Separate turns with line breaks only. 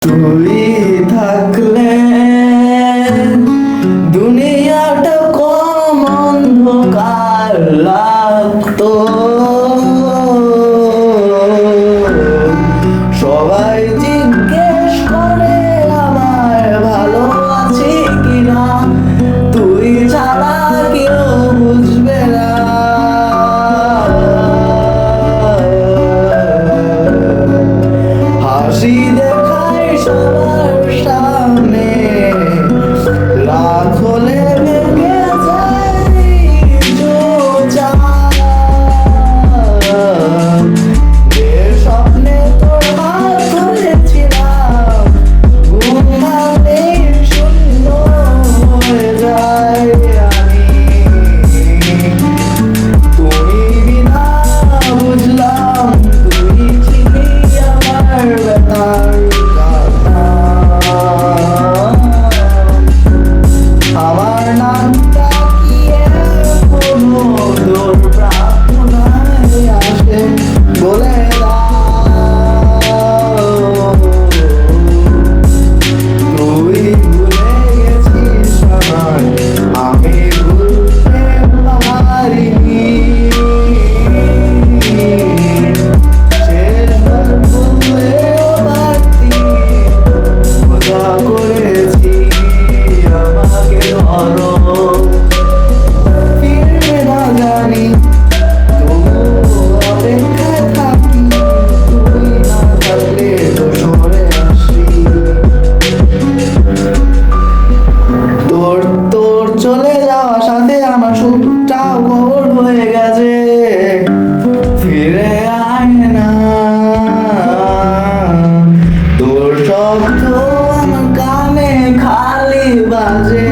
তুই থাকলে দুনিয়াটা কম অন্ধকার লাগতো। সবাই জিজ্ঞেস করে আমার ভালো আছি কিনা, তুই ছাড়া কেউ বুঝবে না। হাসি দেখায় সবার সামনে, রাগ হলে ভেঙে যায় চুপচাপ। যে স্বপ্নে তোর হাত ধরেছিলাম, ঘুম ভাঙলে শূন্য হয়ে যায় আমি। তুমি বিনা বুঝলাম, তুই ছিলি আমার ব্যথার কথা। আমার নামটা কি এখনো তোর প্রার্থনায় আসে, বলে দাও। তুই ভুলে গেছিস আমায়, আমি ভুলতে পারিনি। শেষবার ভুলেও পারতি, খোদা করেছি আমাকে ধরো। ফিরবে না জানি, তবুও অপেক্ষায় থাকি। তুই না থাকলে তো সরে আসি। তোর তোর চলে যাওয়ার সাথে আমার সুখটাও খবর হয়ে গেছে, ফিরে আয় না। তোর শব্দ আমার কানে খালি বাজে।